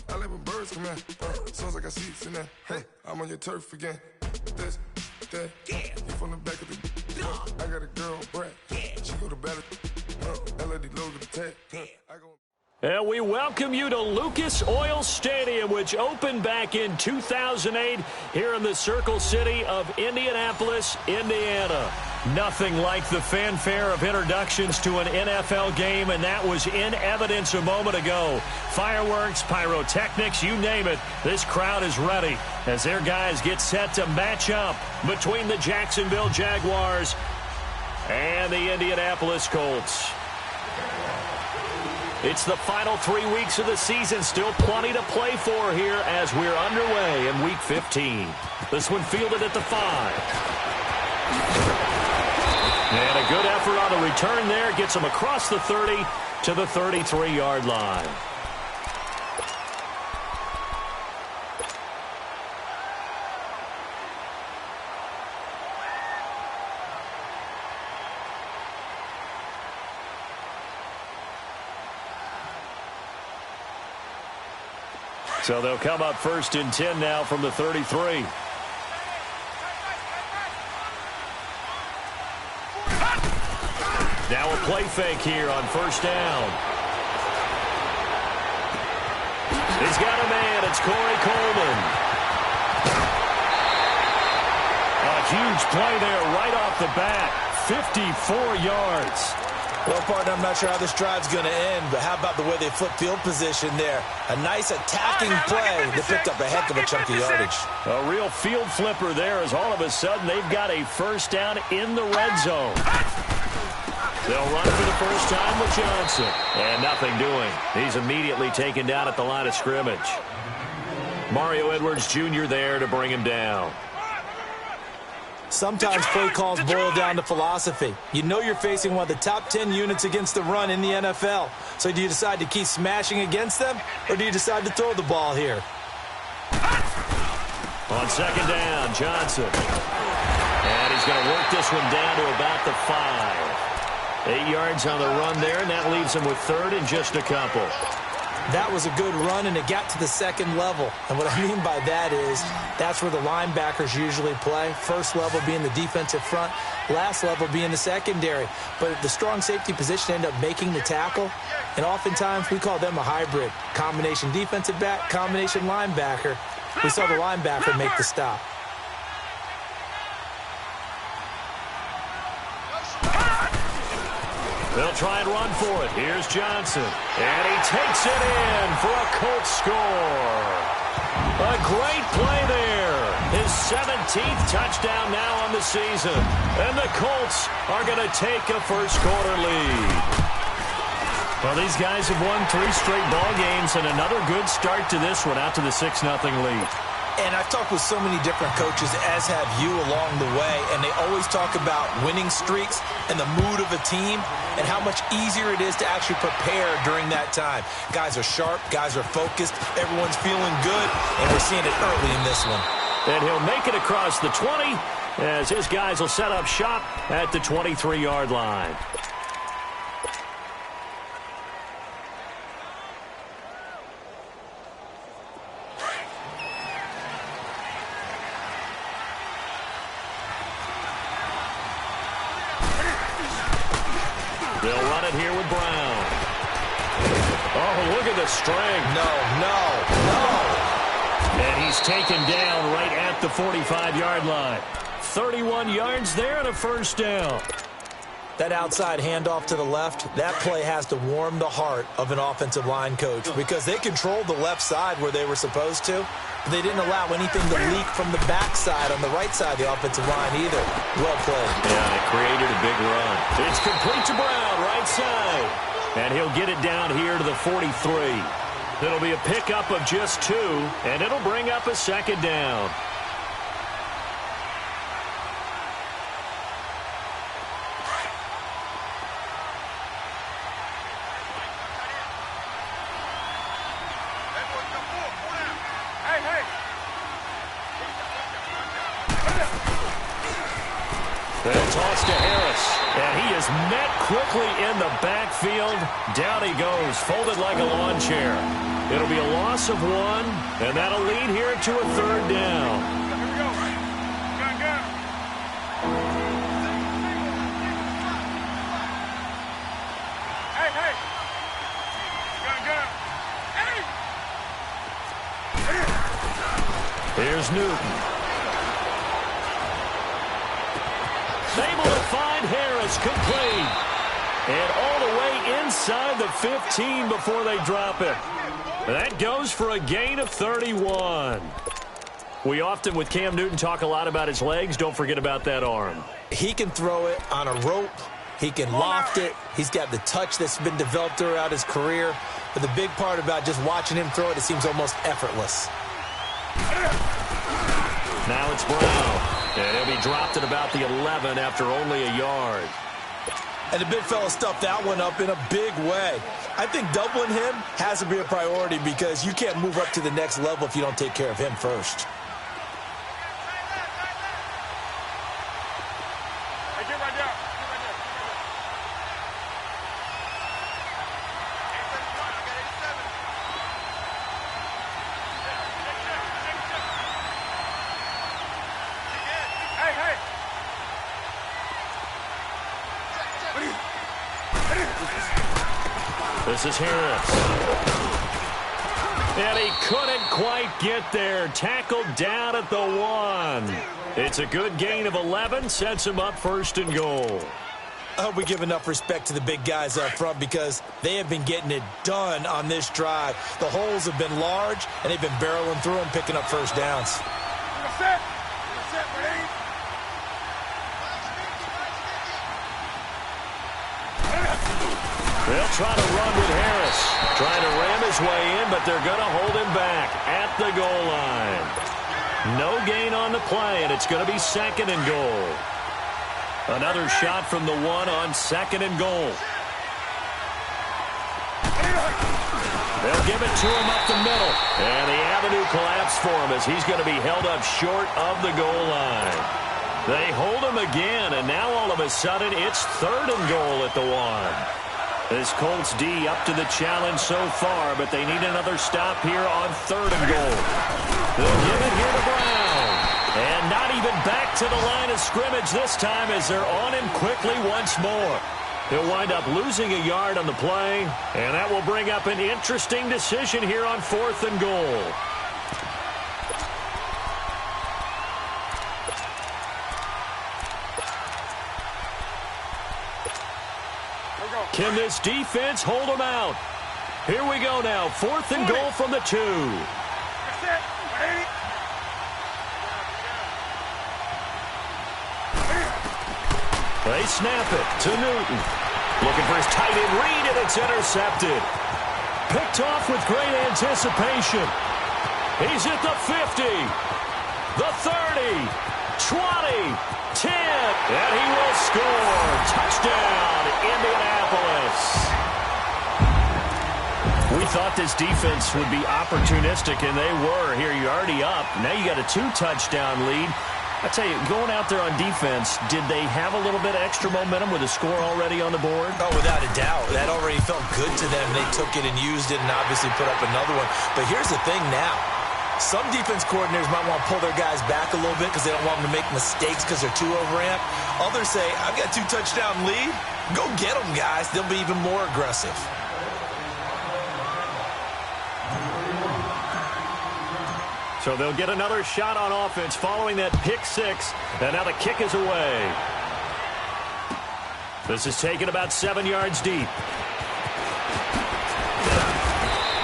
I like when birds come in. Sounds like I see seats in there. Hey, I'm on your turf again. This, that, yeah. You from the back of the. I got a girl, Brad. Yeah. She go to battle. LED logo to tag. I go. And we welcome you to Lucas Oil Stadium, which opened back in 2008 here in the Circle City of Indianapolis, Indiana. Nothing like the fanfare of introductions to an NFL game, and that was in evidence a moment ago. Fireworks, pyrotechnics, you name it, this crowd is ready as their guys get set to match up between the Jacksonville Jaguars and the Indianapolis Colts. It's the final 3 weeks of the season. Still plenty to play for here as we're underway in Week 15. This one fielded at the 5. And a good effort on the return there. Gets him across the 30 to the 33-yard line. So they'll come up 1st and 10 now from the 33. Now a play fake here on 1st down. He's got a man. It's Corey Coleman. A huge play there right off the bat. 54 yards. Well, partner, I'm not sure how this drive's going to end, but how about the way they flip field position there? A nice attacking play that picked up a heck of a chunk of yardage. A real field flipper there as all of a sudden they've got a 1st down in the red zone. They'll run for the first time with Johnson. And nothing doing. He's immediately taken down at the line of scrimmage. Mario Edwards Jr. there to bring him down. Sometimes play calls boil down to philosophy. You know you're facing one of the top 10 units against the run in the NFL. So do you decide to keep smashing against them, or do you decide to throw the ball here? On 2nd down, Johnson. And he's going to work this one down to about the 5. 8 yards on the run there, and that leaves him with 3rd and just a couple. That was a good run, and it got to the 2nd level. And what I mean by that is that's where the linebackers usually play. 1st level being the defensive front, last level being the secondary. But the strong safety position ended up making the tackle, and oftentimes we call them a hybrid. Combination defensive back, combination linebacker. We saw the linebacker make the stop. They'll try and run for it. Here's Johnson. And he takes it in for a Colts score. A great play there. His 17th touchdown now on the season. And the Colts are going to take a first-quarter lead. Well, these guys have won 3 straight ball games, and another good start to this one out to the 6-0 lead. And I've talked with so many different coaches, as have you along the way, and they always talk about winning streaks and the mood of a team and how much easier it is to actually prepare during that time. Guys are sharp, guys are focused, everyone's feeling good, and we're seeing it early in this one. And he'll make it across the 20 as his guys will set up shop at the 23-yard line. They'll run it here with Brown. Oh, look at the string. No. And he's taken down right at the 45-yard line. 31 yards there and a 1st down. That outside handoff to the left, that play has to warm the heart of an offensive line coach because they controlled the left side where they were supposed to. But they didn't allow anything to leak from the backside on the right side of the offensive line either. Well played. Yeah, it created a big run. It's complete to Brown, right side. And he'll get it down here to the 43. It'll be a pickup of just 2, and it'll bring up a 2nd down. And toss to Harris. And he is met quickly in the backfield. Down he goes, folded like a lawn chair. It'll be a loss of 1, and that'll lead here to a 3rd down. Here we go. Go. Hey. Go. Hey. Here's Newton. Able to find Harris, complete. And all the way inside the 15 before they drop it. That goes for a gain of 31. We often, with Cam Newton, talk a lot about his legs. Don't forget about that arm. He can throw it on a rope. He can loft it. He's got the touch that's been developed throughout his career. But the big part about just watching him throw it, it seems almost effortless. Now it's Brown. And he'll be dropped at about the 11 after only a yard. And the big fella stuffed that one up in a big way. I think doubling him has to be a priority because you can't move up to the next level if you don't take care of him first. Hey, get right down. This is Harris. And he couldn't quite get there. Tackled down at the 1. It's a good gain of 11. Sets him up 1st and goal. I hope we give enough respect to the big guys up front because they have been getting it done on this drive. The holes have been large, and they've been barreling through them, picking up 1st downs. Set, ready? They'll try to run with Harris. Trying to ram his way in, but they're going to hold him back at the goal line. No gain on the play, and it's going to be 2nd and goal. Another shot from the 1 on 2nd and goal. They'll give it to him up the middle. And the avenue collapsed for him as he's going to be held up short of the goal line. They hold him again, and now all of a sudden it's 3rd and goal at the 1. This Colts D up to the challenge so far, but they need another stop here on 3rd and goal. They'll give it here to Brown. And not even back to the line of scrimmage this time as they're on him quickly once more. He'll wind up losing a yard on the play, and that will bring up an interesting decision here on 4th and goal. Can this defense hold them out? Here we go now. 4th and goal from the 2. They snap it to Newton. Looking for his tight end read, and it's intercepted. Picked off with great anticipation. He's at the 50, the 30, 20, 10, and he will score. Touchdown, Indianapolis. We thought this defense would be opportunistic, and they were. Here, you're already up. Now you got a 2-touchdown lead. I tell you, going out there on defense, did they have a little bit of extra momentum with a score already on the board? Oh, without a doubt. That already felt good to them. They took it and used it and obviously put up another one. But here's the thing now. Some defense coordinators might want to pull their guys back a little bit because they don't want them to make mistakes because they're too overamped. Others say, I've got a 2-touchdown lead. Go get them, guys. They'll be even more aggressive. So they'll get another shot on offense following that pick 6. And now the kick is away. This is taken about 7 yards deep.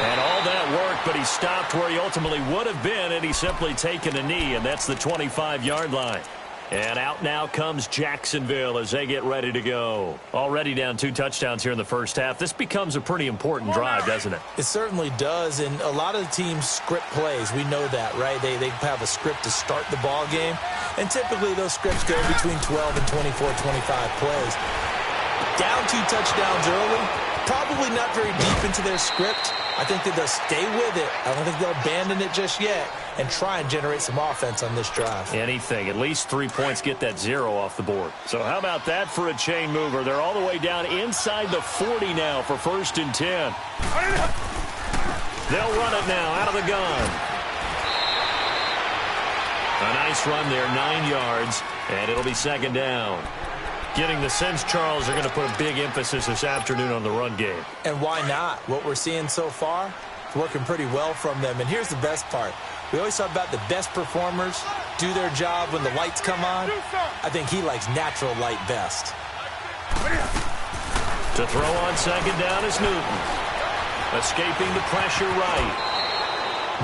And all that worked, but he stopped where he ultimately would have been, and he's simply taken a knee, and that's the 25-yard line. And out now comes Jacksonville as they get ready to go. Already down 2 touchdowns here in the first half. This becomes a pretty important drive, doesn't it? It certainly does, and a lot of the teams script plays. We know that, right? They have a script to start the ball game, and typically those scripts go between 12 and 24, 25 plays. Down 2 touchdowns early, probably not very deep into their script. I think that they'll stay with it. I don't think they'll abandon it just yet. and try and generate some offense on this drive. Anything. At least 3 points get that 0 off the board. So how about that for a chain mover? They're all the way down inside the 40 now for 1st and 10. They'll run it now out of the gun. A nice run there, 9 yards, and it'll be 2nd down. Getting the sense, Charles, are going to put a big emphasis this afternoon on the run game. And why not? What we're seeing so far is working pretty well from them. And here's the best part. We always talk about the best performers do their job when the lights come on. I think he likes natural light best. To throw on 2nd down is Newton. Escaping the pressure right.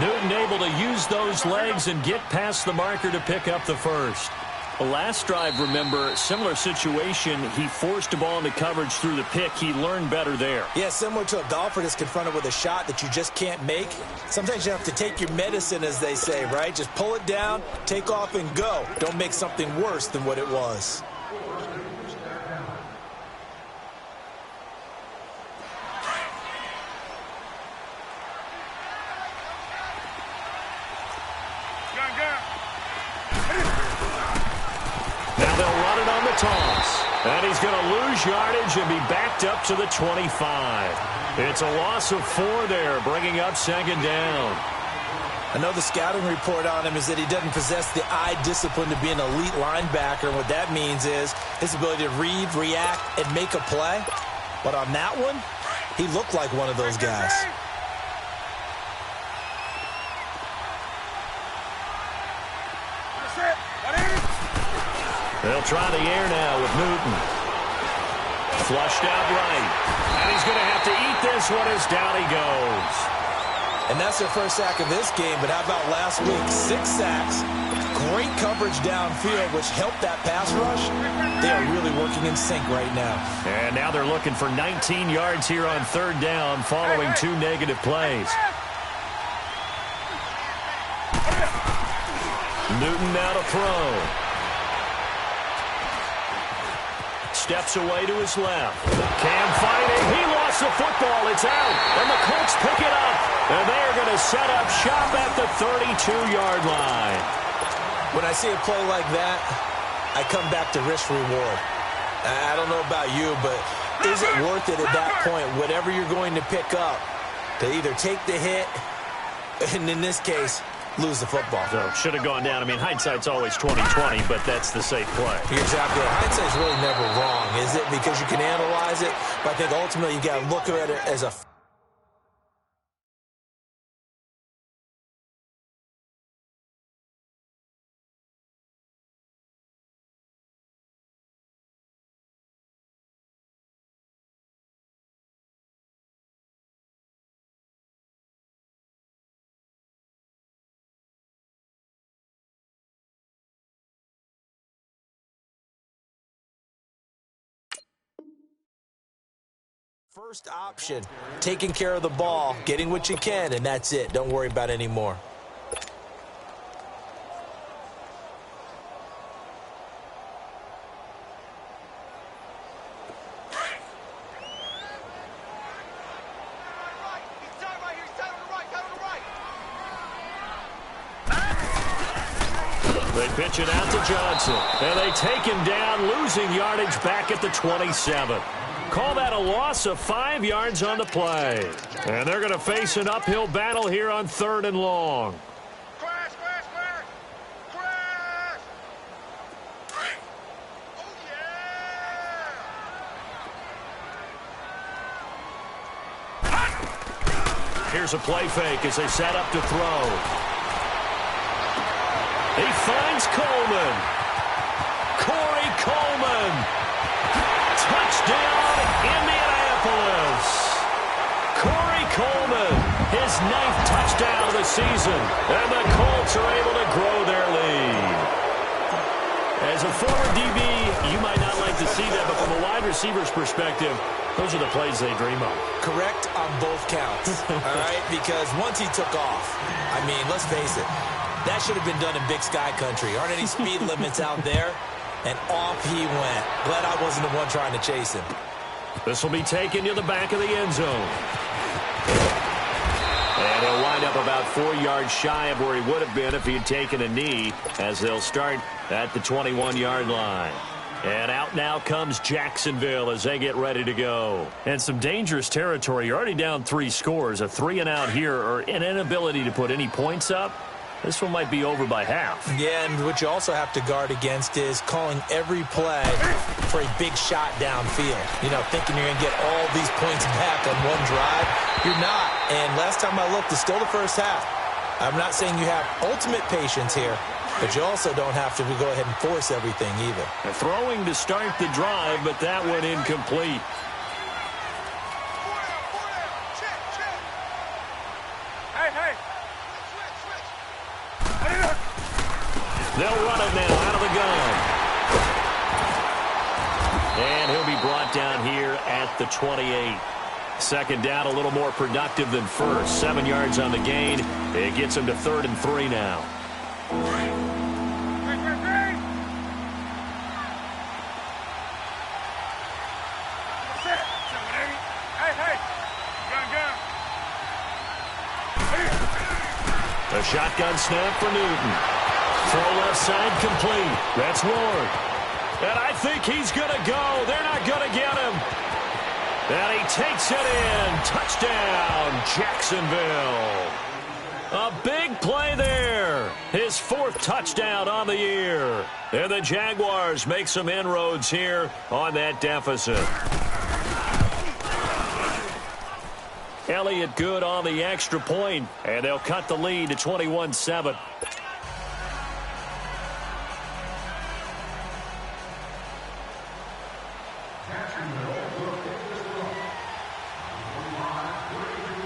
Newton able to use those legs and get past the marker to pick up the 1st. The last drive, remember, similar situation. He forced a ball into coverage through the pick. He learned better there. Yeah, similar to a golfer that's confronted with a shot that you just can't make. Sometimes you have to take your medicine, as they say, right? Just pull it down, take off, and go. Don't make something worse than what it was. Now they'll run it on the toss. And he's going to lose yardage and be backed up to the 25. It's a loss of 4 there, bringing up 2nd down. I know the scouting report on him is that he doesn't possess the eye discipline to be an elite linebacker. And what that means is his ability to read, react, and make a play. But on that one, he looked like one of those guys. They'll try the air now with Newton. Flushed out right. And he's going to have to eat this one as down he goes. And that's their first sack of this game, but how about last week? 6 sacks. Great coverage downfield, which helped that pass rush. They are really working in sync right now. And now they're looking for 19 yards here on 3rd down following 2 negative plays. Newton now to throw. Steps away to his left. Cam fighting. He lost the football. It's out. And the Colts pick it up. And they're going to set up shop at the 32-yard line. When I see a play like that, I come back to risk reward. I don't know about you, but is it worth it at that point, whatever you're going to pick up, to either take the hit, and in this case, lose the football? So should have gone down. I mean, hindsight's always 20/20, but that's the safe play. You're exactly right. Hindsight's really never wrong, is it? Because you can analyze it, but I think ultimately you got to look at it as a first option, taking care of the ball, getting what you can, and that's it. Don't worry about it anymore. They pitch it out to Johnson, and they take him down, losing yardage back at the 27. Call that a loss of 5 yards on the play. And they're going to face an uphill battle here on 3rd and long. Crash, crash, crash! Crash! Oh, yeah! Here's a play fake as they set up to throw. He finds Coleman. Corey Coleman. Touchdown, Indianapolis. Corey Coleman, his 9th touchdown of the season, and the Colts are able to grow their lead. As a former DB, you might not like to see that, but from a wide receiver's perspective, those are the plays they dream of. Correct on both counts, all right? Because once he took off, I mean, let's face it, that should have been done in Big Sky Country. Aren't any speed limits out there? And off he went. Glad I wasn't the one trying to chase him. This will be taken to the back of the end zone. And And he'll wind up about 4 yards shy of where he would have been if he had taken a knee, as they'll start at the 21-yard line. And out now comes Jacksonville as they get ready to go. And some dangerous territory. You're already down 3 scores. A 3-and-out here, or an inability to put any points up. This one might be over by half. Yeah, and what you also have to guard against is calling every play for a big shot downfield. You know, thinking you're going to get all these points back on one drive. You're not. And last time I looked, it's still the first half. I'm not saying you have ultimate patience here, but you also don't have to go ahead and force everything either. Throwing to start the drive, but that went incomplete. They'll run it now out of the gun. And he'll be brought down here at the 28. Second down, a little more productive than first. 7 yards on the gain. It gets him to 3rd and 3 now. A shotgun snap for Newton. Throw left side complete. That's Ward. And I think he's going to go. They're not going to get him. And he takes it in. Touchdown, Jacksonville. A big play there. His 4th touchdown on the year. And the Jaguars make some inroads here on that deficit. Elliott good on the extra point, and they'll cut the lead to 21-7.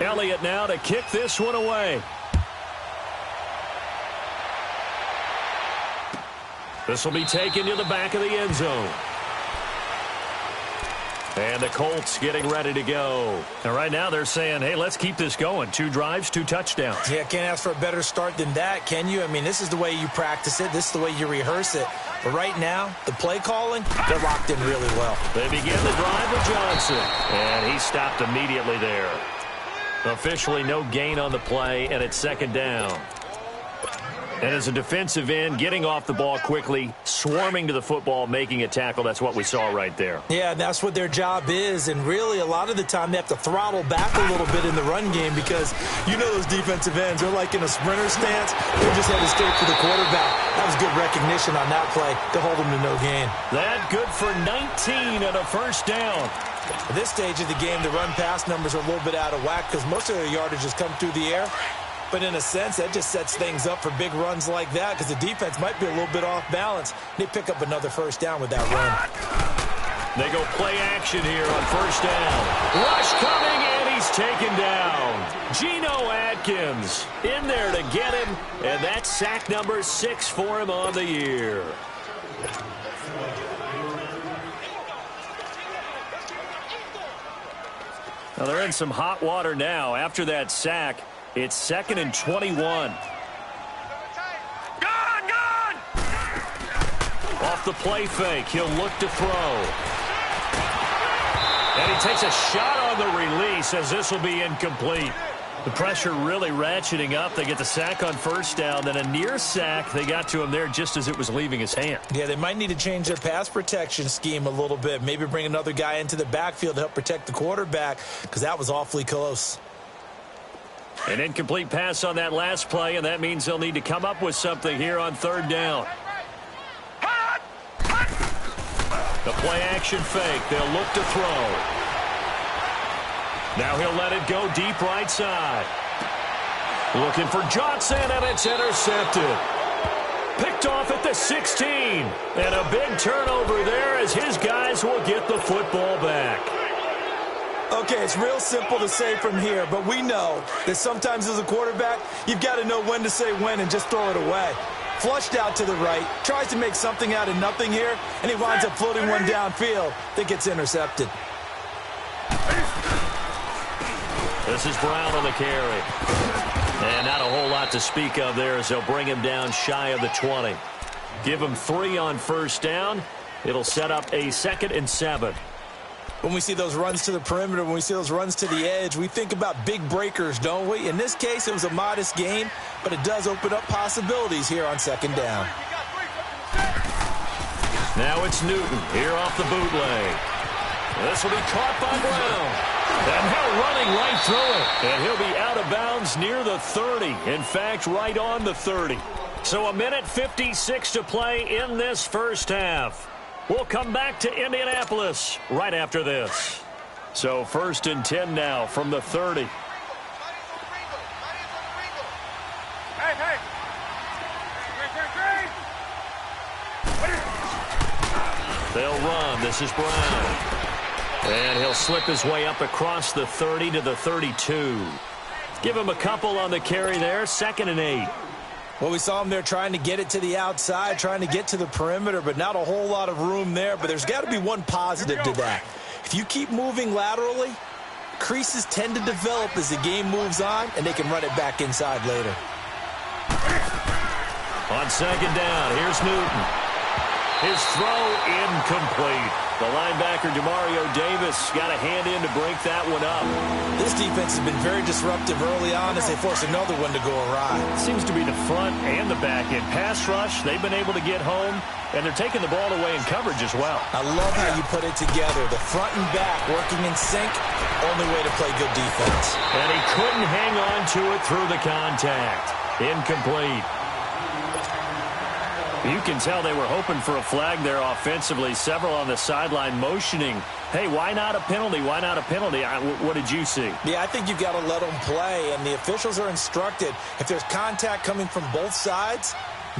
Elliott now to kick this one away. This will be taken to the back of the end zone. And the Colts getting ready to go. And right now they're saying, hey, let's keep this going. 2 drives, 2 touchdowns. Yeah, can't ask for a better start than that, can you? I mean, this is the way you practice it. This is the way you rehearse it. But right now, the play calling, they're locked in really well. They begin the drive with Johnson. And he stopped immediately there. Officially no gain on the play, and it's 2nd down. And as a defensive end, getting off the ball quickly, swarming to the football, making a tackle, that's what we saw right there. Yeah, that's what their job is, and really a lot of the time they have to throttle back a little bit in the run game because you know those defensive ends, they're like in a sprinter stance. They're just headed straight for the quarterback. That was good recognition on that play to hold them to no gain. That good for 19 and a 1st down. At this stage of the game, the run-pass numbers are a little bit out of whack because most of their yardage has come through the air. But in a sense, that just sets things up for big runs like that because the defense might be a little bit off balance. They pick up another 1st down with that run. They go play action here on 1st down. Rush coming, and he's taken down. Geno Atkins in there to get him, and that's sack number 6 for him on the year. Now they're in some hot water now after that sack. It's 2nd and 21. Gone! Off the play fake, he'll look to throw. And he takes a shot on the release as this will be incomplete. The pressure really ratcheting up. They get the sack on 1st down, then a near sack. They got to him there just as it was leaving his hand. Yeah, they might need to change their pass protection scheme a little bit. Maybe bring another guy into the backfield to help protect the quarterback because that was awfully close. An incomplete pass on that last play, and that means they'll need to come up with something here on 3rd down. The play action fake. They'll look to throw. Now he'll let it go deep right side. Looking for Johnson, and it's intercepted. Picked off at the 16. And a big turnover there as his guys will get the football back. Okay, it's real simple to say from here, but we know that sometimes as a quarterback, you've got to know when to say when and just throw it away. Flushed out to the right, tries to make something out of nothing here, and he winds up floating one downfield that gets intercepted. This is Brown on the carry. And not a whole lot to speak of there as they'll bring him down shy of the 20. Give him 3 on 1st down. It'll set up a 2nd and 7. When we see those runs to the perimeter, when we see those runs to the edge, we think about big breakers, don't we? In this case, it was a modest gain, but it does open up possibilities here on second down. Now it's Newton here off the bootleg. This will be caught by Brown. And now running right through it. And he'll be out of bounds near the 30. In fact, right on the 30. So a minute 56 to play in this first half. We'll come back to Indianapolis right after this. So 1st and 10 now from the 30. Hey. They'll run. This is Brown. And he'll slip his way up across the 30 to the 32. Give him a couple on the carry there. 2nd and 8. Well, we saw him there trying to get it to the outside, trying to get to the perimeter, but not a whole lot of room there. But there's got to be one positive to that. If you keep moving laterally, creases tend to develop as the game moves on, and they can run it back inside later. On 2nd down, here's Newton. His throw incomplete. The linebacker, Demario Davis, got a hand in to break that one up. This defense has been very disruptive early on as they force another one to go awry. Seems to be the front and the back end. Pass rush, they've been able to get home, and they're taking the ball away in coverage as well. I love how you put it together. The front and back working in sync, only way to play good defense. And he couldn't hang on to it through the contact. Incomplete. You can tell they were hoping for a flag there offensively. Several on the sideline motioning, hey, why not a penalty? Why not a penalty? What did you see? Yeah, I think you've got to let them play, and the officials are instructed. If there's contact coming from both sides,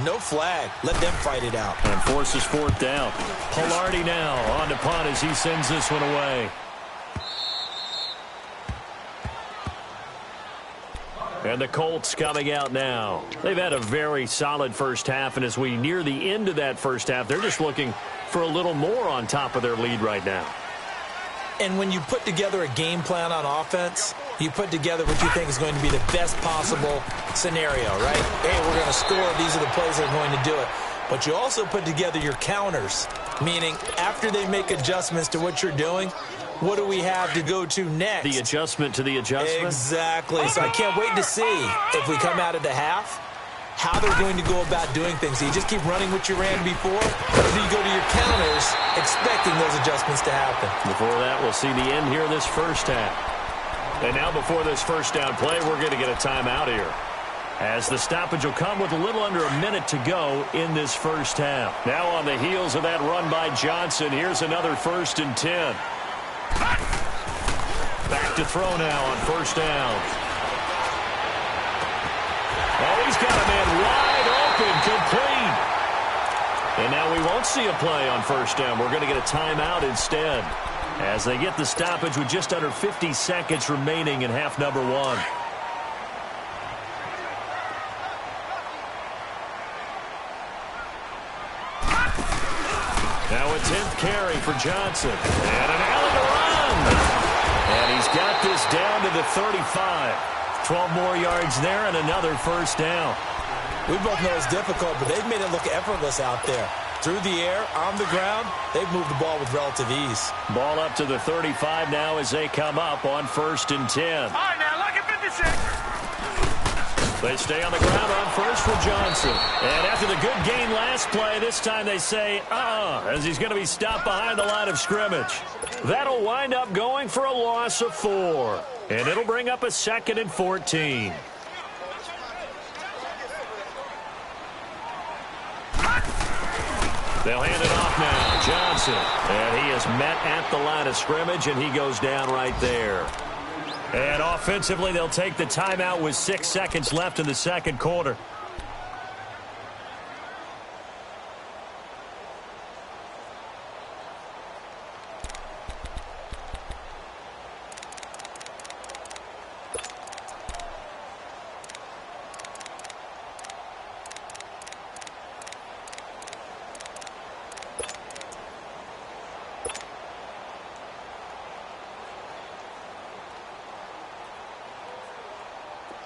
no flag. Let them fight it out. And forces 4th down. Pilardi now on to punt as he sends this one away. And the Colts coming out now. They've had a very solid first half, and as we near the end of that first half, they're just looking for a little more on top of their lead right now. And when you put together a game plan on offense, you put together what you think is going to be the best possible scenario, right? Hey, we're going to score. These are the plays that are going to do it. But you also put together your counters, meaning after they make adjustments to what you're doing, what do we have to go to next? The adjustment to the adjustment? Exactly. So I can't wait to see if we come out of the half, how they're going to go about doing things. Do you just keep running what you ran before, or do you go to your counters expecting those adjustments to happen? Before that, we'll see the end here of this first half. And now before this first down play, we're going to get a timeout here, as the stoppage will come with a little under a minute to go in this first half. Now on the heels of that run by Johnson, here's another 1st and 10. Back to throw now on 1st down. Oh, he's got a man wide open, complete. And now we won't see a play on 1st down. We're going to get a timeout instead, as they get the stoppage with just under 50 seconds remaining in half number 1. Now a 10th carry for Johnson. And an alley to run. And he's got this down to the 35. 12 more yards there and another 1st down. We both know it's difficult, but they've made it look effortless out there. Through the air, on the ground, they've moved the ball with relative ease. Ball up to the 35 now as they come up on 1st and 10. All right, now, look at 56. They stay on the ground on 1st for Johnson. And after the good gain last play, this time they say, as he's going to be stopped behind the line of scrimmage. That'll wind up going for a loss of 4. And it'll bring up a 2nd and 14. They'll hand it off now. Johnson. And he is met at the line of scrimmage, and he goes down right there. And offensively, they'll take the timeout with 6 seconds left in the second quarter.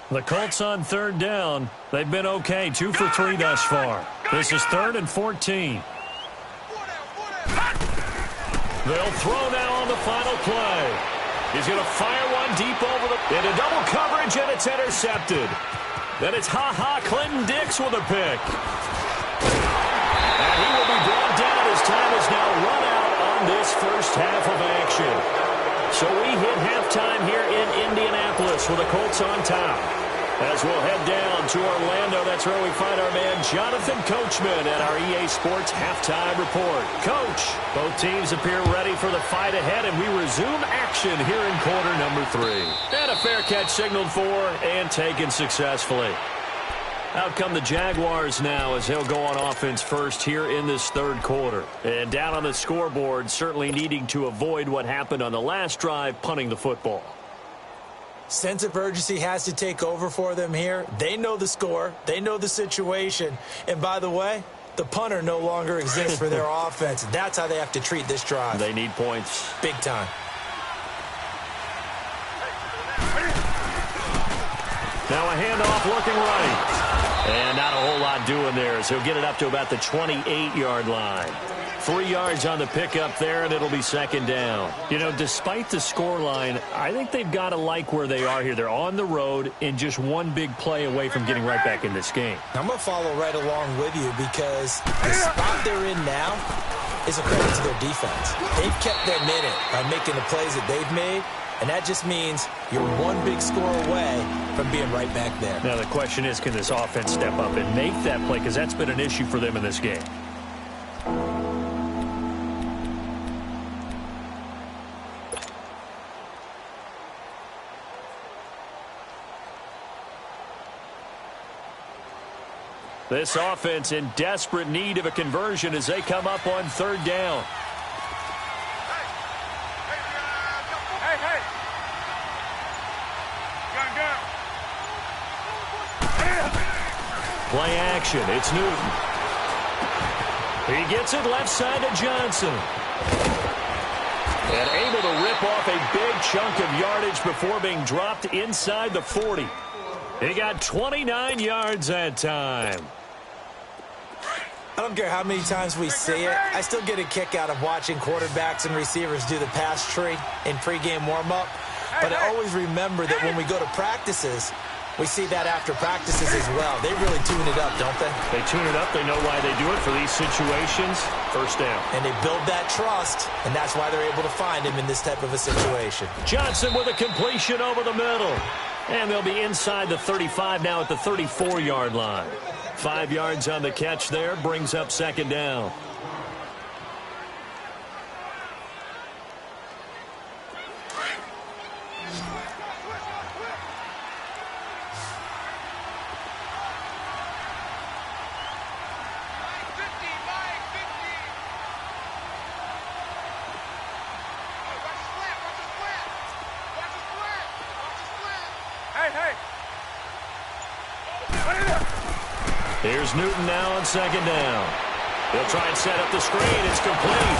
The Colts on 3rd down. They've been okay, 2 for 3 thus far. This is 3rd and 14. They'll throw now on the final play. He's going to fire one deep over into double coverage, and it's intercepted. Then it's Clinton Dix with a pick. And he will be brought down as time is now run out on this first half of action. So we hit halftime here in Indianapolis with the Colts on top. As we'll head down to Orlando, that's where we find our man Jonathan Coachman at our EA Sports Halftime Report. Coach, both teams appear ready for the fight ahead, and we resume action here in quarter number 3. And a fair catch signaled for and taken successfully. Out come the Jaguars now as they'll go on offense first here in this third quarter. And down on the scoreboard, certainly needing to avoid what happened on the last drive, punting the football. Sense of urgency has to take over for them here. They know the score. They know the situation. And by the way, the punter no longer exists for their offense. That's how they have to treat this drive. They need points. Big time. Now a handoff looking right. And not a whole lot doing there as he'll get it up to about the 28-yard line. 3 yards on the pickup there, and it'll be second down. You know, despite the scoreline, I think they've got to like where they are here. They're on the road and just one big play away from getting right back in this game. I'm going to follow right along with you because the spot they're in now is a credit to their defense. They've kept their minute by making the plays that they've made, and that just means you're one big score away from being right back there. Now the question is, can this offense step up and make that play? Because that's been an issue for them in this game. This offense in desperate need of a conversion as they come up on third down. Hey. Play action. It's Newton. He gets it left side to Johnson. And able to rip off a big chunk of yardage before being dropped inside the 40. He got 29 yards that time. I don't care how many times we see it. I still get a kick out of watching quarterbacks and receivers do the pass tree in pregame warm-up. But I always remember that when we go to practices, we see that after practices as well. They really tune it up, don't they? They tune it up. They know why they do it for these situations. First down. And they build that trust, and that's why they're able to find him in this type of a situation. Johnson with a completion over the middle. And they'll be inside the 35 now at the 34-yard line. 5 yards on the catch there, brings up second down. Here's Newton now on second down. He'll try and set up the screen. It's complete.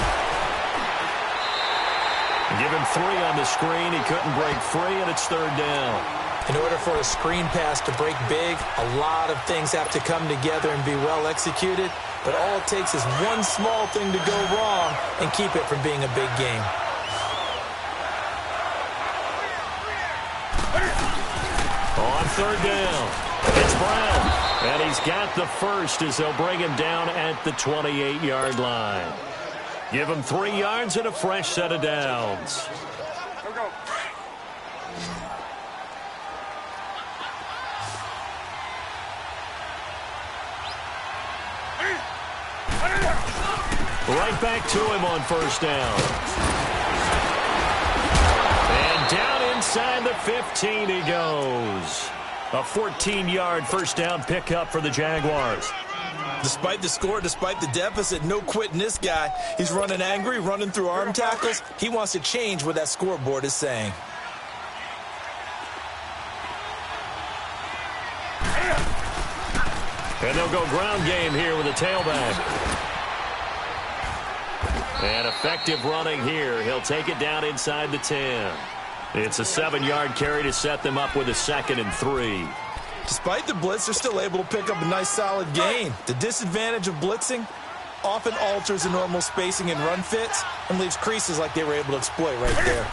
Give him 3 on the screen. He couldn't break free, and it's third down. In order for a screen pass to break big, a lot of things have to come together and be well executed. But all it takes is one small thing to go wrong and keep it from being a big game. On third down, it's Brown. And he's got the first as they'll bring him down at the 28-yard line. Give him 3 yards and a fresh set of downs. Go. Right back to him on first down. And down inside the 15 he goes. A 14-yard first down pickup for the Jaguars. Despite the score, despite the deficit, no quitting this guy. He's running angry, running through arm tackles. He wants to change what that scoreboard is saying. And they'll go ground game here with a tailback. And effective running here. He'll take it down inside the 10. It's a 7-yard carry to set them up with a 2nd and 3. Despite the blitz, they're still able to pick up a nice solid gain. The disadvantage of blitzing, often alters the normal spacing and run fits and leaves creases like they were able to exploit right there.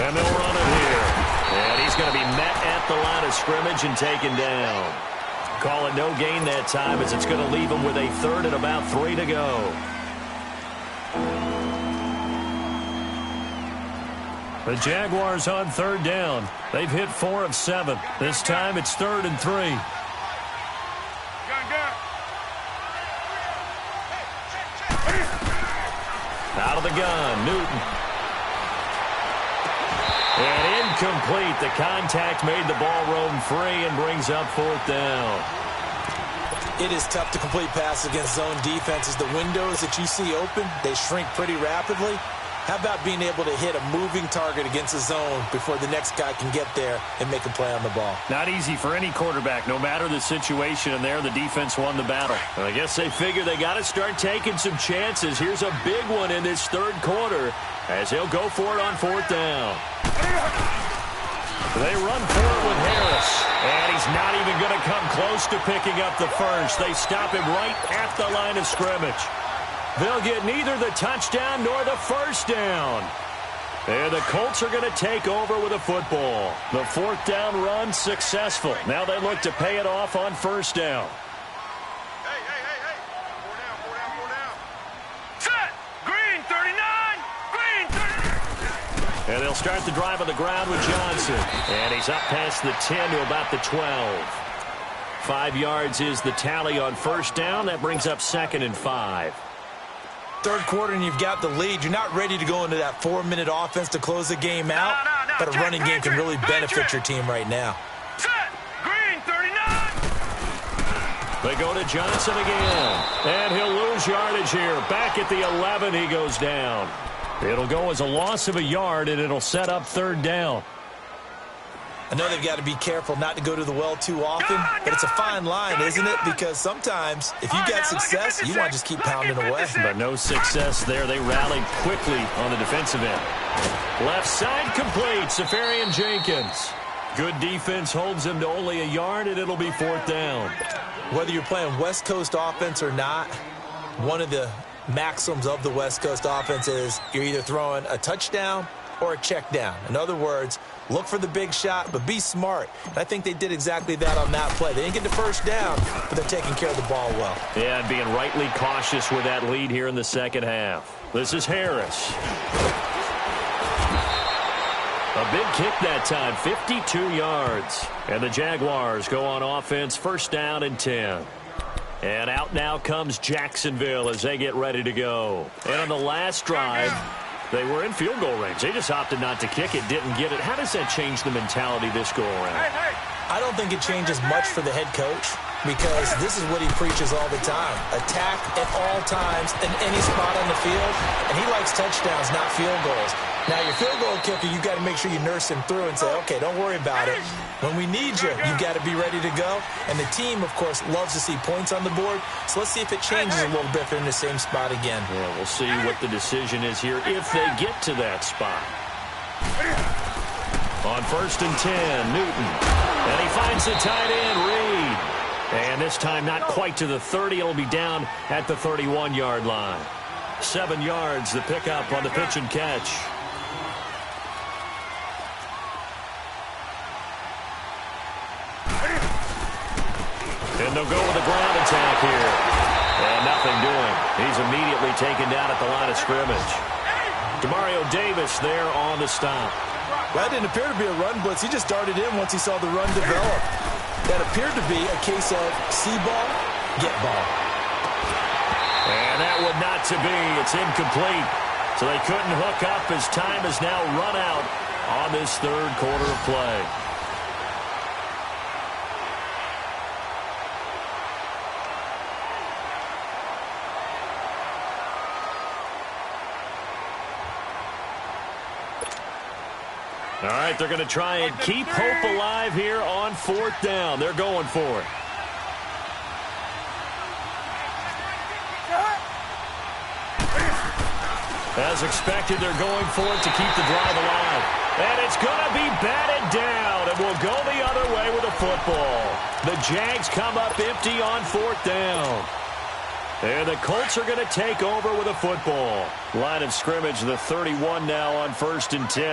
And they'll run it here. And he's going to be met at the line of scrimmage and taken down. Call it no gain that time as it's going to leave him with a third and about 3 to go. The Jaguars on third down. They've hit 4 of 7. This time it's 3rd and 3. Out of the gun, Newton. And incomplete. The contact made the ball roam free and brings up 4th down. It is tough to complete passes against zone defenses. The windows that you see open, they shrink pretty rapidly. How about being able to hit a moving target against a zone before the next guy can get there and make a play on the ball? Not easy for any quarterback, no matter the situation, and there the defense won the battle. I guess they figure they got to start taking some chances. Here's a big one in this third quarter as he'll go for it on 4th down. They run for it with Harris, and he's not even going to come close to picking up the first. They stop him right at the line of scrimmage. They'll get neither the touchdown nor the first down. And the Colts are going to take over with a football. The 4th down run successful. Now they look to pay it off on 1st down. Hey. 4 down. Set. Green 39. Green 39. And they'll start the drive on the ground with Johnson. And he's up past the 10 to about the 12. 5 yards is the tally on 1st down. That brings up 2nd and 5. Third quarter and you've got the lead. You're not ready to go into that 4-minute offense to close the game out, but a running game can really benefit your team right now. Set. Green 39. They go to Johnson again, and he'll lose yardage here. Back at the 11, he goes down. It'll go as a loss of a yard, and it'll set up 3rd down. I know they've got to be careful not to go to the well too often, but it's a fine line, isn't it? Because sometimes, if you get success, you want to just keep pounding away. But no success there. They rallied quickly on the defensive end. Left side complete. Safarian Jenkins. Good defense holds him to only a yard, and it'll be 4th down. Whether you're playing West Coast offense or not, one of the maxims of the West Coast offense is you're either throwing a touchdown or a check down. In other words, look for the big shot, but be smart. And I think they did exactly that on that play. They didn't get the first down, but they're taking care of the ball well. Yeah, and being rightly cautious with that lead here in the second half. This is Harris. A big kick that time, 52 yards. And the Jaguars go on offense, 1st down and 10. And out now comes Jacksonville as they get ready to go. And on the last drive, they were in field goal range. They just opted not to kick it, didn't get it. How does that change the mentality this go around? I don't think it changes much for the head coach because this is what he preaches all the time. Attack at all times in any spot on the field, and he likes touchdowns, not field goals. Now, your field goal kicker, you've got to make sure you nurse him through and say, okay, don't worry about it. When we need you, you've got to be ready to go. And the team, of course, loves to see points on the board. So let's see if it changes a little bit if they're in the same spot again. Yeah, we'll see what the decision is here if they get to that spot. On 1st and 10, Newton. And he finds the tight end, Reed. And this time not quite to the 30. It'll be down at the 31-yard line. 7 yards, the pickup on the pitch and catch. And they'll go with a ground attack here. And nothing doing. He's immediately taken down at the line of scrimmage. Demario Davis there on the stop. That didn't appear to be a run blitz. He just darted in once he saw the run develop. That appeared to be a case of see ball, get ball. And that would not to be. It's incomplete. So they couldn't hook up as time has now run out on this third quarter of play. All right, they're going to try and keep hope alive here on 4th down. They're going for it. As expected, they're going for it to keep the drive alive. And it's going to be batted down, and we'll go the other way with a football. The Jags come up empty on 4th down. And the Colts are going to take over with a football. Line of scrimmage, the 31 now on 1st and 10.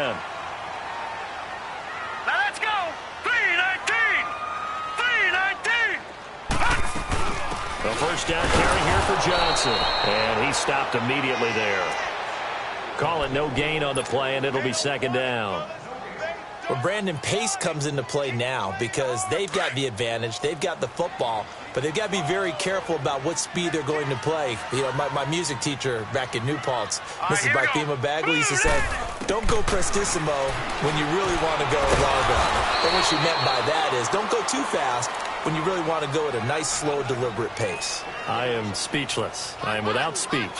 Now let's go. 3-19. 3-19. The first down carry here for Johnson. And he stopped immediately there. Call it no gain on the play, and it'll be 2nd down. Well, Brandon, pace comes into play now because they've got the advantage. They've got the football, but they've got to be very careful about what speed they're going to play. You know, my music teacher back in New Paltz, Mrs. Barthema Bagley, used to say, don't go prestissimo when you really want to go largo. But what she meant by that is don't go too fast when you really want to go at a nice, slow, deliberate pace. I am speechless. I am without speech.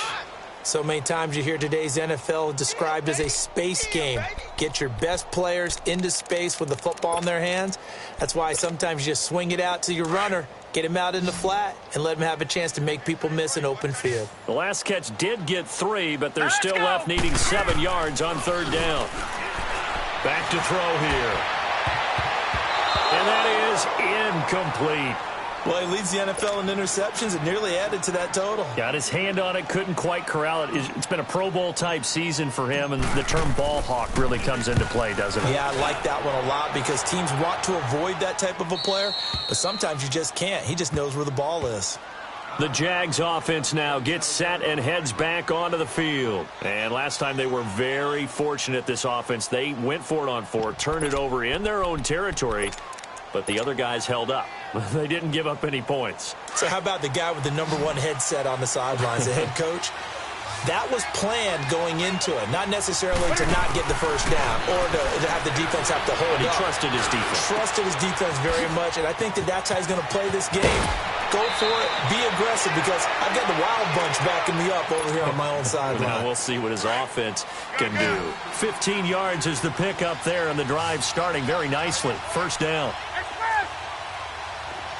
So many times you hear today's NFL described as a space game. Get your best players into space with the football in their hands. That's why sometimes you just swing it out to your runner, get him out in the flat, and let him have a chance to make people miss an open field. The last catch did get 3, but they're still left needing 7 yards on 3rd down. Back to throw here. And that is incomplete. Well, he leads the NFL in interceptions and nearly added to that total. Got his hand on it, couldn't quite corral it. It's been a Pro Bowl-type season for him, and the term ball hawk really comes into play, doesn't it? Yeah, I like that one a lot because teams want to avoid that type of a player, but sometimes you just can't. He just knows where the ball is. The Jags offense now gets set and heads back onto the field. And last time they were very fortunate, this offense. They went for it on 4, turned it over in their own territory, but the other guys held up. They didn't give up any points. So how about the guy with the #1 headset on the sidelines, the head coach? That was planned going into it, not necessarily to not get the first down or to have the defense have to hold up. He trusted his defense. Trusted his defense very much, and I think that's how he's going to play this game. Go for it, be aggressive, because I've got the wild bunch backing me up over here on my own sideline. Now we'll see what his offense can do. 15 yards is the pickup there, and the drive starting very nicely. 1st down.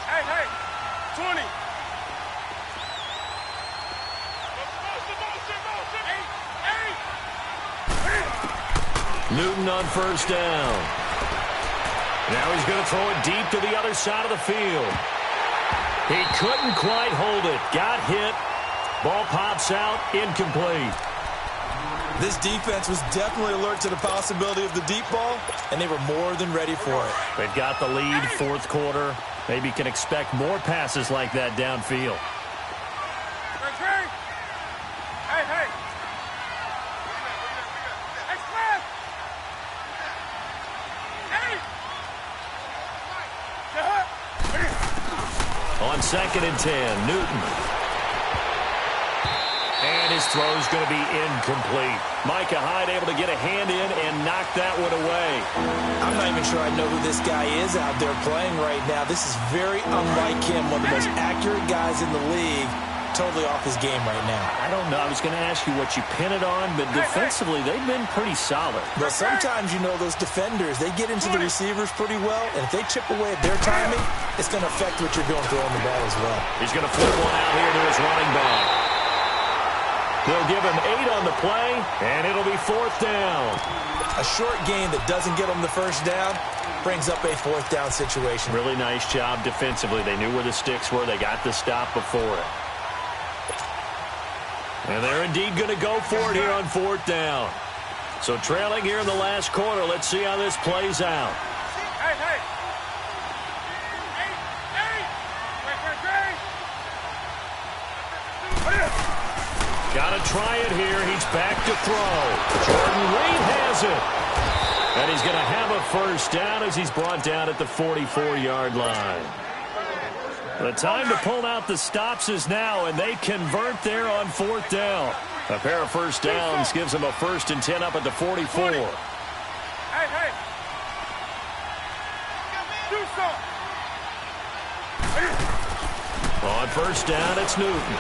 Hey, 20. Newton on 1st down. Now he's going to throw it deep to the other side of the field. He couldn't quite hold it. Got hit. Ball pops out. Incomplete. This defense was definitely alert to the possibility of the deep ball, and they were more than ready for it. They've got the lead, 4th quarter. Maybe can expect more passes like that downfield. Hey. On 2nd and 10, Newton. And his throw is going to be incomplete. Micah Hyde able to get a hand in and knock that one away. I'm not even sure I know who this guy is out there playing right now. This is very unlike him, one of the most accurate guys in the league. Totally off his game right now. I don't know. I was going to ask you what you pin it on, but defensively, they've been pretty solid. But sometimes, you know, those defenders, they get into the receivers pretty well, and if they chip away at their timing, it's going to affect what you're doing throwing the ball as well. He's going to flip one out here to his running back. They'll give him 8 on the play, and it'll be 4th down. A short gain that doesn't get them the first down brings up a 4th down situation. Really nice job defensively. They knew where the sticks were. They got the stop before it. And they're indeed going to go for it here on 4th down. So trailing here in the last quarter. Let's see how this plays out. Hey. Got to try it here. He's back to throw. Jordan Reed has it. And he's going to have a 1st down as he's brought down at the 44-yard line. The time to pull out the stops is now, and they convert there on 4th down. A pair of 1st downs gives them a 1st and 10 up at the 44. Hey. Do something. On 1st down, it's Newton.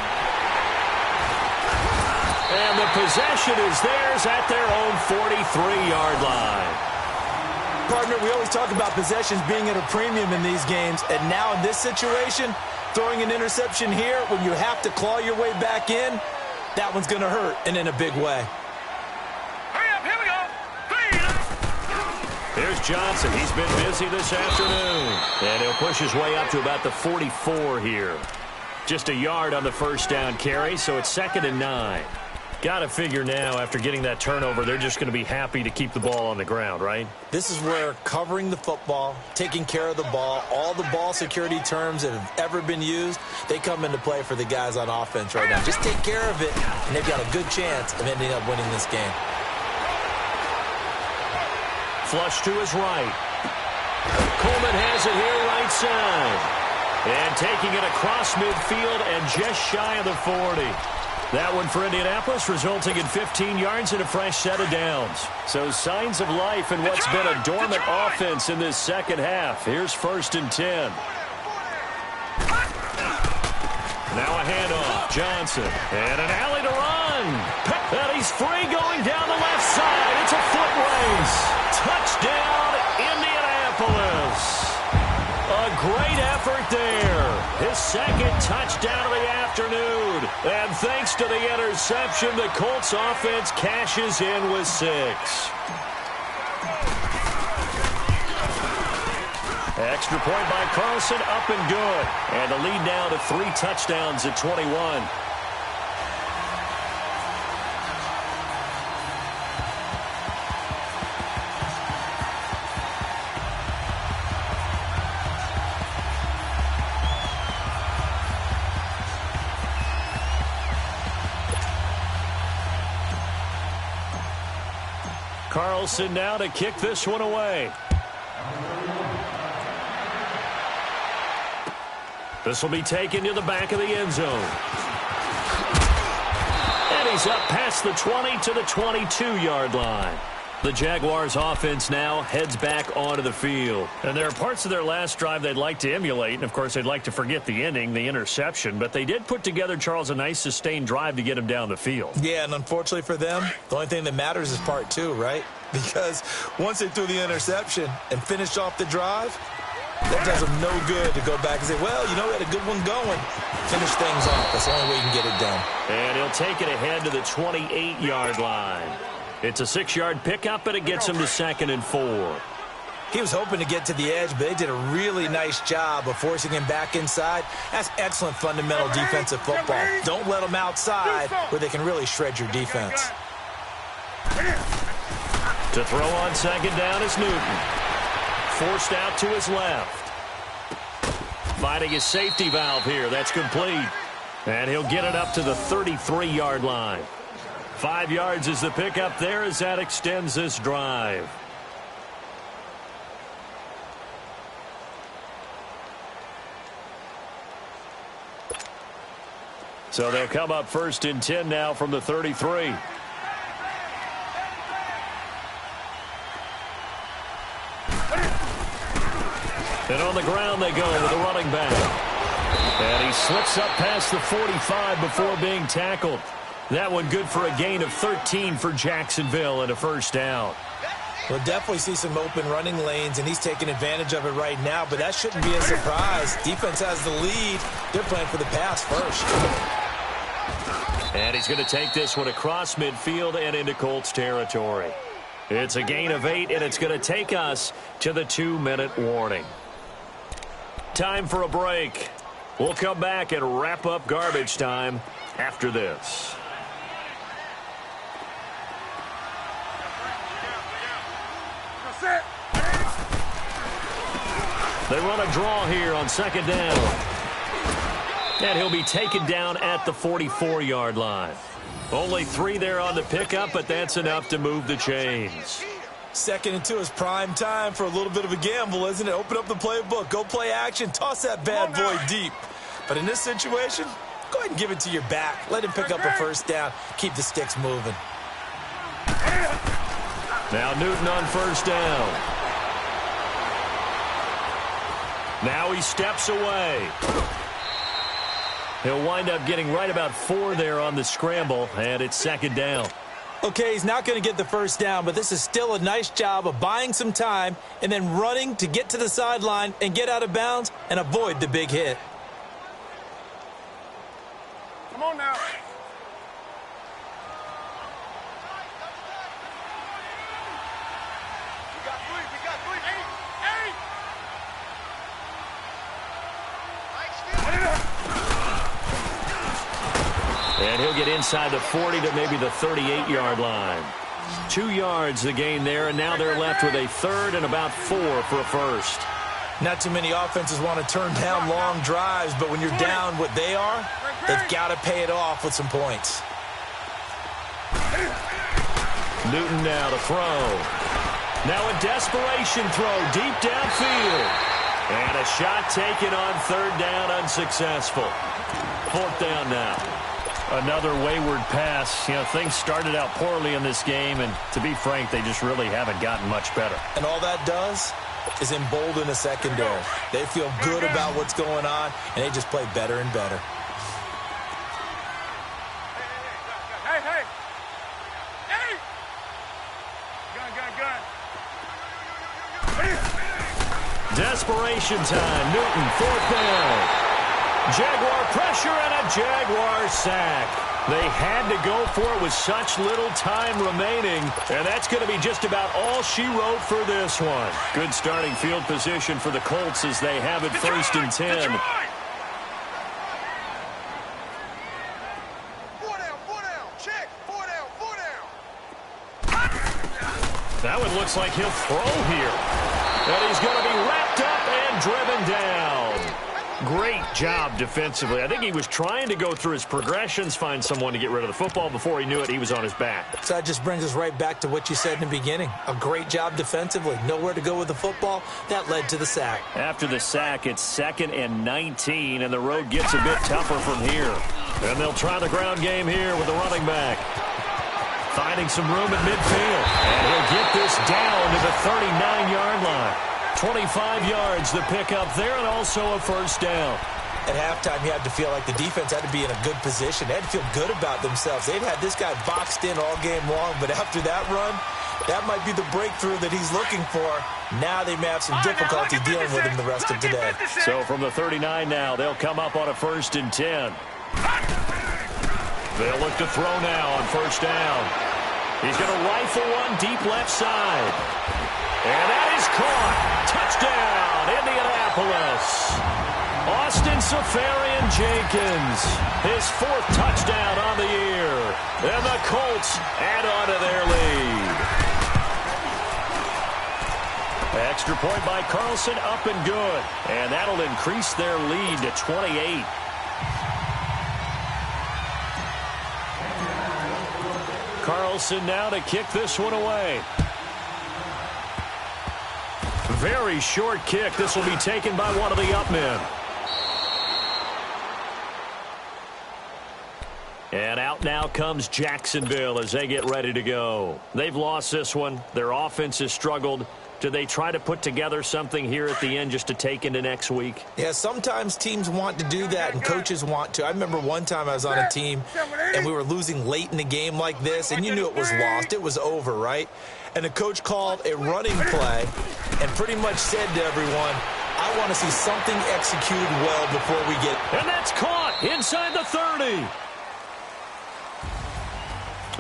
And the possession is theirs at their own 43-yard line. Partner, we always talk about possessions being at a premium in these games, and now in this situation, throwing an interception here when you have to claw your way back in, that one's going to hurt, and in a big way. Hurry up, here we go. Here's Johnson. He's been busy this afternoon. And he'll push his way up to about the 44 here. Just a yard on the first down carry, so it's 2nd and 9. Got to figure now, after getting that turnover, they're just going to be happy to keep the ball on the ground, right? This is where covering the football, taking care of the ball, all the ball security terms that have ever been used, they come into play for the guys on offense right now. Just take care of it, and they've got a good chance of ending up winning this game. Flush to his right. Coleman has it here right side. And taking it across midfield and just shy of the 40. That one for Indianapolis, resulting in 15 yards and a fresh set of downs. So signs of life in what's been a dormant offense in this second half. Here's 1st and 10. Now a handoff. Johnson. And an alley to run. And he's free going down the left side. It's a foot race. Touchdown, Indianapolis. A great effort there. His 2nd touchdown of the afternoon. And thanks to the interception, the Colts offense cashes in with 6. Extra point by Carlson, up and good. And the lead now to 3 touchdowns at 21. Carlson now to kick this one away. This will be taken to the back of the end zone. And he's up past the 20 to the 22-yard line. The Jaguars offense now heads back onto the field. And there are parts of their last drive they'd like to emulate. And, of course, they'd like to forget the ending, the interception. But they did put together, Charles, a nice sustained drive to get him down the field. Yeah, and unfortunately for them, the only thing that matters is part 2, right? Because once they threw the interception and finished off the drive, that does them no good to go back and say, well, you know, we had a good one going. Finish things off. That's the only way you can get it done. And he'll take it ahead to the 28-yard line. It's a 6-yard pickup, and it gets him to 2nd and 4. He was hoping to get to the edge, but they did a really nice job of forcing him back inside. That's excellent fundamental defensive football. Don't let them outside where they can really shred your defense. To throw on 2nd down is Newton. Forced out to his left. Finding his safety valve here. That's complete. And he'll get it up to the 33-yard line. 5 yards is the pickup there as that extends this drive. So they'll come up 1st and 10 now from the 33. And on the ground they go with the running back. And he slips up past the 45 before being tackled. That one good for a gain of 13 for Jacksonville and a 1st down. We'll definitely see some open running lanes, and he's taking advantage of it right now, but that shouldn't be a surprise. Defense has the lead. They're playing for the pass first. And he's going to take this one across midfield and into Colts territory. It's a gain of 8, and it's going to take us to the 2-minute warning. Time for a break. We'll come back and wrap up garbage time after this. They run a draw here on 2nd down. And he'll be taken down at the 44-yard line. Only 3 there on the pickup, but that's enough to move the chains. 2nd and 2 is prime time for a little bit of a gamble, isn't it? Open up the playbook, go play action, toss that bad boy deep. But in this situation, go ahead and give it to your back. Let him pick up a 1st down. Keep the sticks moving. Now Newton on 1st down. Now he steps away. He'll wind up getting right about 4 there on the scramble, and it's 2nd down. Okay, he's not going to get the 1st down, but this is still a nice job of buying some time and then running to get to the sideline and get out of bounds and avoid the big hit. Come on now. And he'll get inside the 40 to maybe the 38-yard line. 2 yards the gain there, and now they're left with a third and about 4 for a first. Not too many offenses want to turn down long drives, but when you're down what they are, they've got to pay it off with some points. Newton now to throw. Now a desperation throw deep downfield. And a shot taken on third down, unsuccessful. Fourth down now. Another wayward pass. You know, things started out poorly in this game, and to be frank, they just really haven't gotten much better. And all that does is embolden a secondary. They feel good about what's going on, and they just play better and better. Desperation time. Newton, fourth down. Jaguar pressure and a Jaguar sack. They had to go for it with such little time remaining, and that's going to be just about all she wrote for this one. Good starting field position for the Colts as they have it first and 10. That one looks like he'll throw here. And he's going to be wrapped up and driven down. Great job defensively. I think he was trying to go through his progressions, find someone to get rid of the football. Before he knew it, he was on his back. So that just brings us right back to what you said in the beginning. A great job defensively. Nowhere to go with the football. That led to the sack. After the sack, it's 2nd and 19, and the road gets a bit tougher from here. And they'll try the ground game here with the running back. Finding some room at midfield. And he'll get this down to the 39-yard line. 25 yards the pickup there, and also a first down. At halftime, you had to feel like the defense had to be in a good position. They had to feel good about themselves. They'd had this guy boxed in all game long, but after that run, that might be the breakthrough that he's looking for. Now they may have some difficulty dealing with him the rest of today. So from the 39 now, they'll come up on a 1st and 10. They'll look to throw now on first down. He's going to rifle one deep left side. And that is caught. Touchdown, Indianapolis. Austin Safarian-Jenkins, his 4th touchdown on the year. And the Colts add on to their lead. Extra point by Carlson, up and good. And that'll increase their lead to 28. Carlson now to kick this one away. Very short kick. This will be taken by one of the up men. And out now comes Jacksonville as they get ready to go. They've lost this one. Their offense has struggled. Do they try to put together something here at the end just to take into next week? Yeah, sometimes teams want to do that and coaches want to. I remember one time I was on a team and we were losing late in the game like this, and you knew it was lost. It was over, right? And the coach called a running play and pretty much said to everyone, I want to see something executed well before we get... And that's caught inside the 30.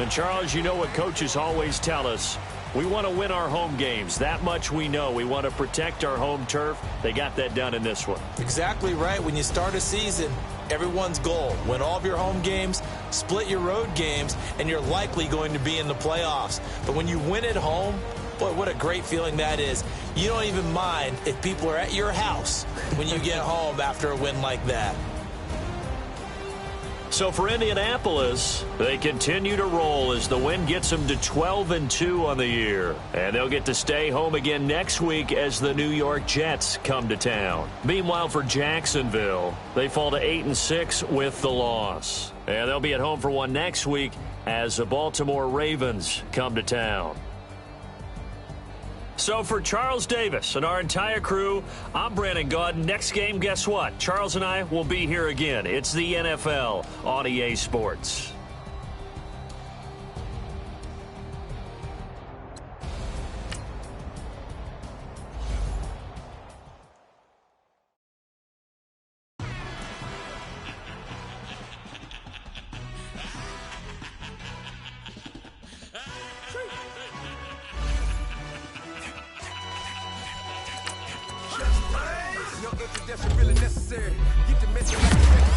And, Charles, you know what coaches always tell us. We want to win our home games. That much we know. We want to protect our home turf. They got that done in this one. Exactly right. When you start a season, everyone's goal, win all of your home games, split your road games, and you're likely going to be in the playoffs. But when you win at home, boy, what a great feeling that is. You don't even mind if people are at your house when you get home after a win like that. So for Indianapolis, they continue to roll as the win gets them to 12-2 on the year. And they'll get to stay home again next week as the New York Jets come to town. Meanwhile, for Jacksonville, they fall to 8-6 with the loss. And they'll be at home for one next week as the Baltimore Ravens come to town. So for Charles Davis and our entire crew, I'm Brandon Gaudin. Next game, guess what? Charles and I will be here again. It's the NFL on EA Sports. That's really necessary. Get the message.